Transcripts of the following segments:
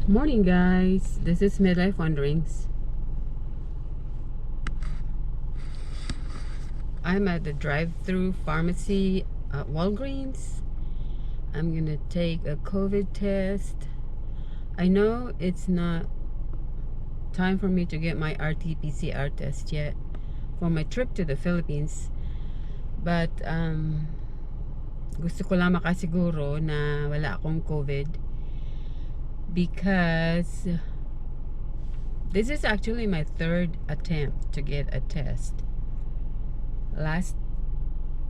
Morning guys, this is Midlife Wanderings. I'm at the drive-thru pharmacy at Walgreens. I'm gonna take a COVID test. I know it's not time for me to get my RT-PCR test yet for my trip to the Philippines, but gusto ko lang makasiguro na wala akong COVID because this is actually my third attempt to get a test. Last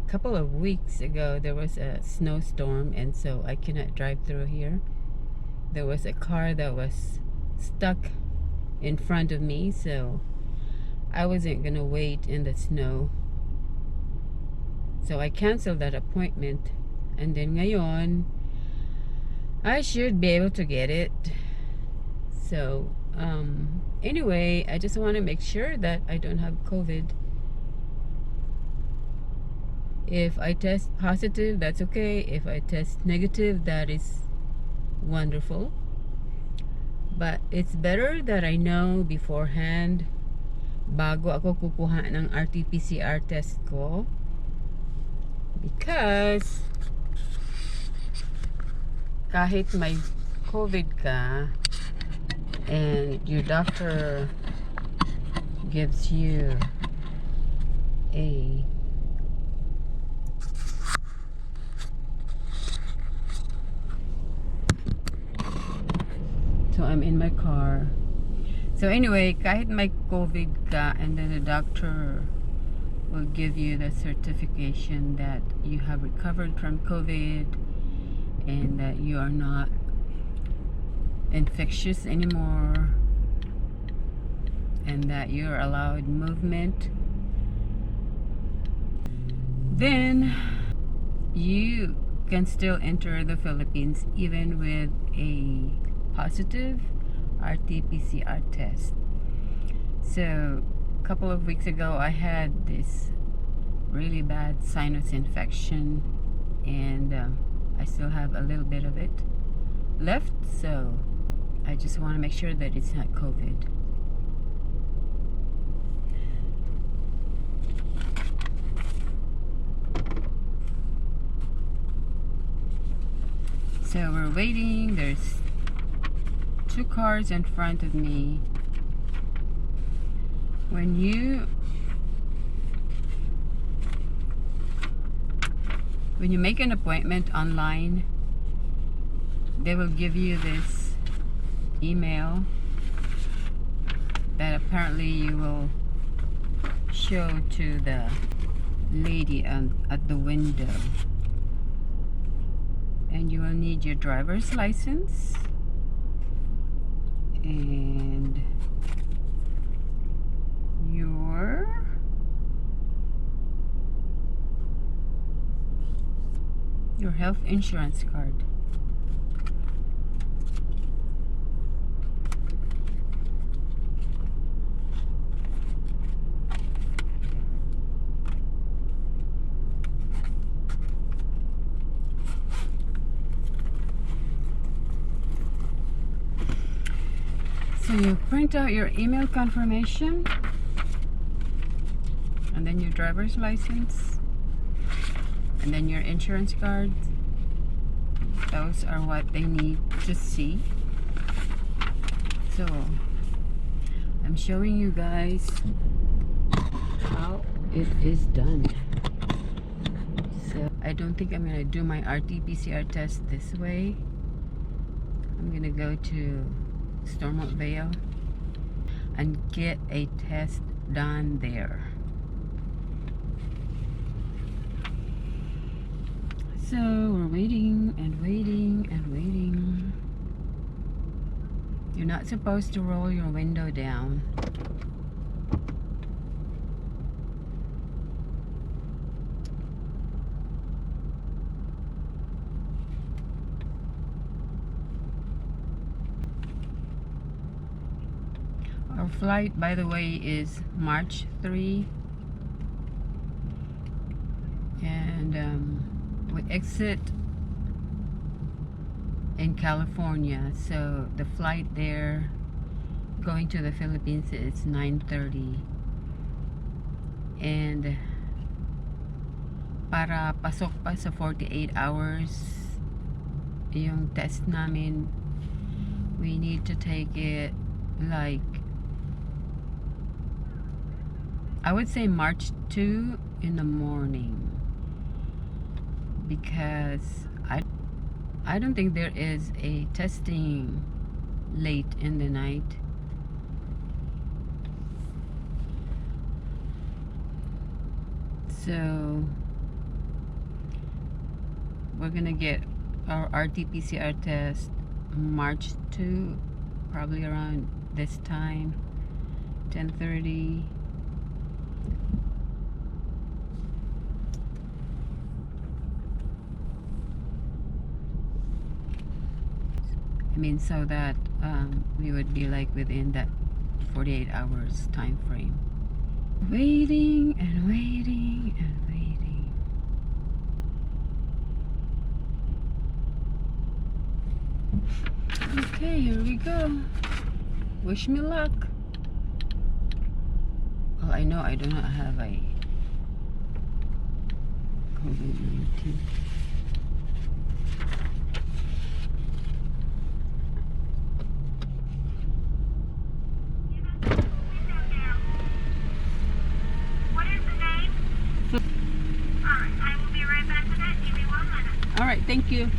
couple of weeks ago there was a snowstorm, and so I cannot drive through here. There was a car that was stuck in front of me, so I wasn't gonna wait in the snow, so I canceled that appointment. And then ngayon I should be able to get it. So anyway, I just want to make sure that I don't have COVID. If I test positive, that's okay. If I test negative, that is wonderful. But it's better that I know beforehand bago ako kukuha ng RT-PCR test ko, because kahit may COVID ka and your doctor gives you a so I'm in my car. So anyway, kahit may COVID ka and then the doctor will give you the certification that you have recovered from COVID and that you are not infectious anymore and that you're allowed movement, then you can still enter the Philippines even with a positive RT-PCR test. So a couple of weeks ago I had this really bad sinus infection, and I still have a little bit of it left, so I just want to make sure that it's not COVID. So we're waiting. There's two cars in front of me. When you make an appointment online, they will give you this email that apparently you will show to the lady at the window, and you will need your driver's license and your health insurance card. So you print out your email confirmation and then your driver's license and then your insurance card. Those are what they need to see. So I'm showing you guys how it is done. So I don't think I'm gonna do my RT-PCR test this way. I'm gonna go to Stormont Vale and get a test done there. So we're waiting and waiting and waiting. You're not supposed to roll your window down. Our flight, by the way, is March 3, and we exit in California. So the flight there going to the Philippines is 9:30. And para pasok pa sa 48 hours yung test namin, we need to take it like, I would say March 2 in the morning, because I don't think there is a testing late in the night. So we're gonna get our RT-PCR test March 2, probably around this time, 10:30. I mean, so that we would be like within that 48 hours time frame. Waiting and waiting and waiting. Okay, here we go. Wish me luck. Well, I know I do not have a COVID-19. All right, thank you.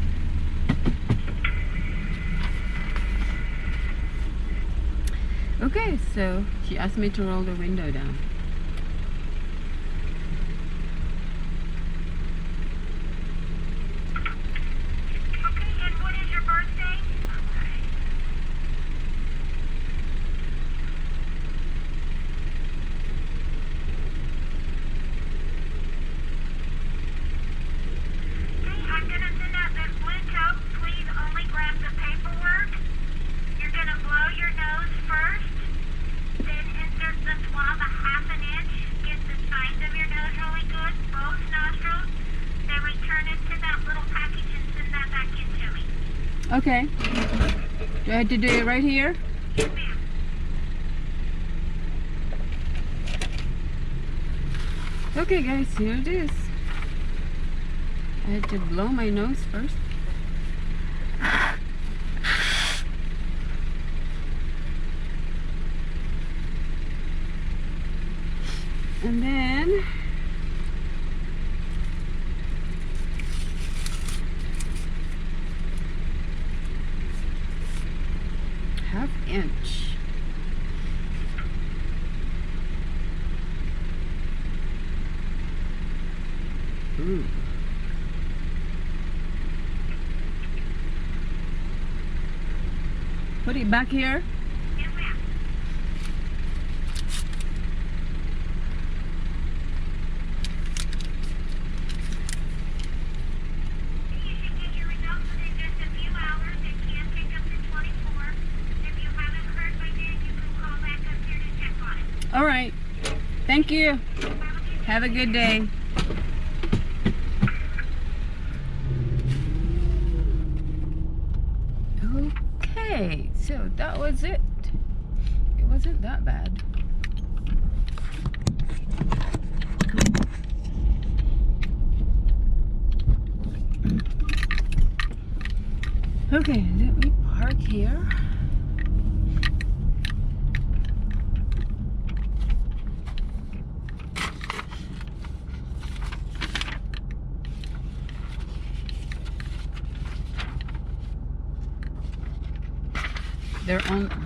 Okay, so she asked me to roll the window down. Okay, and what is your birthday? I'm going to send out this blue tote. Please only grab the paperwork. You're going to blow your nose first, then insert the swab a half an inch. Get the sides of your nose really good, both nostrils. Then return it to that little package and send that back in to me. Okay. Do I have to do it right here? Yes, ma'am. Okay, guys, here it is. I had to blow my nose first. And then half inch. Ooh. Put it back here. Yes, ma'am. You should get your results within just a few hours. It can take up to 24. If you haven't heard by then, you can call back up here to check on it. All right. Thank you. Have a good day. Okay, so that was it. It wasn't that bad. Okay, let me park here.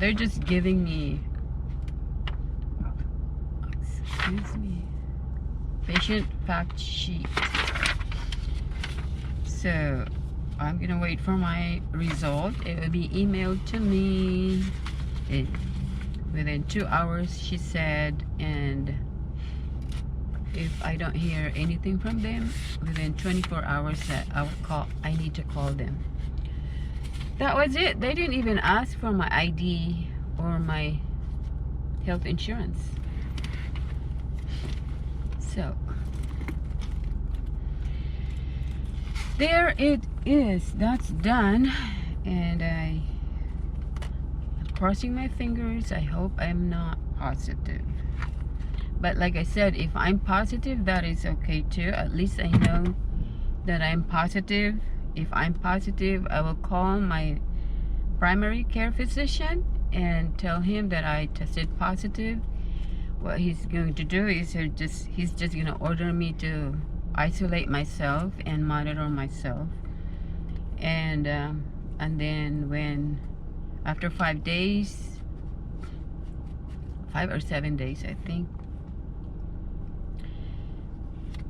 They're just giving me, excuse me, patient fact sheet. So I'm gonna wait for my result. It will be emailed to me within 2 hours, she said, and if I don't hear anything from them within 24 hours, that I need to call them. That was it. They didn't even ask for my ID or my health insurance. So there it is. That's done. And I'm crossing my fingers. I hope I'm not positive. But like I said, if I'm positive, that is okay too. At least I know that I'm positive. If I'm positive, I will call my primary care physician and tell him that I tested positive. What he's going to do is he's just going to order me to isolate myself and monitor myself. And then when after 5 days, 5 or 7 days, I think,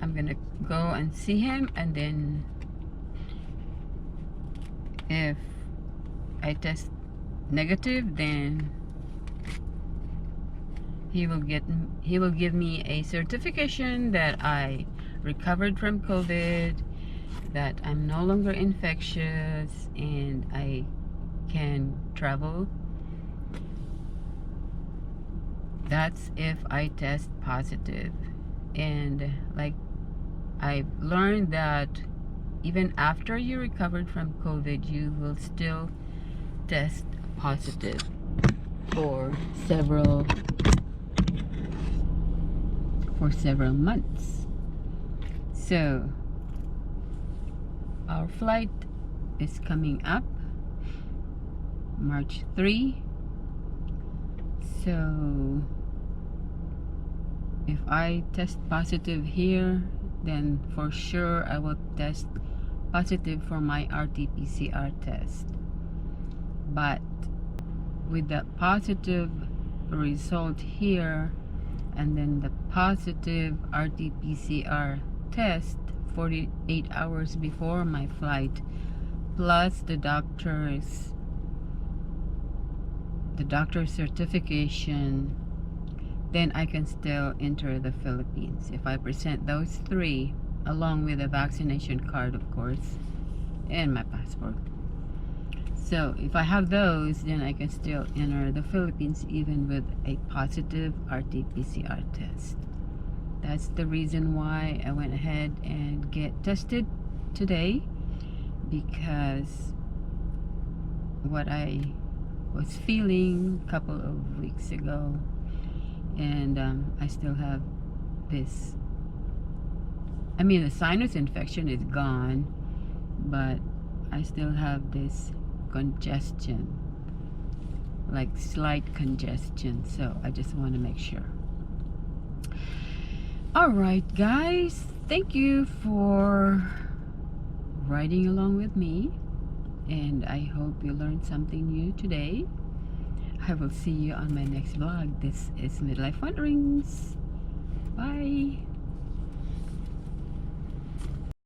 I'm gonna go and see him, and then if I test negative, then he will give me a certification that I recovered from COVID, that I'm no longer infectious, and I can travel. That's if I test positive. And like I've learned that even after you recovered from COVID, you will still test positive for several months. So our flight is coming up March 3. So if I test positive here, then for sure I will test positive for my RT-PCR test. But with the positive result here, and then the positive RT-PCR test 48 hours before my flight, plus the doctor's certification, then I can still enter the Philippines if I present those three, along with a vaccination card, of course, and my passport. So if I have those, then I can still enter the Philippines even with a positive RT-PCR test. That's the reason why I went ahead and get tested today, because what I was feeling a couple of weeks ago, and I still have this, the sinus infection is gone, but I still have this congestion, like slight congestion. So I just want to make sure. Alright guys, thank you for riding along with me, and I hope you learned something new today. I will see you on my next vlog. This is Midlife Wanderings. Bye.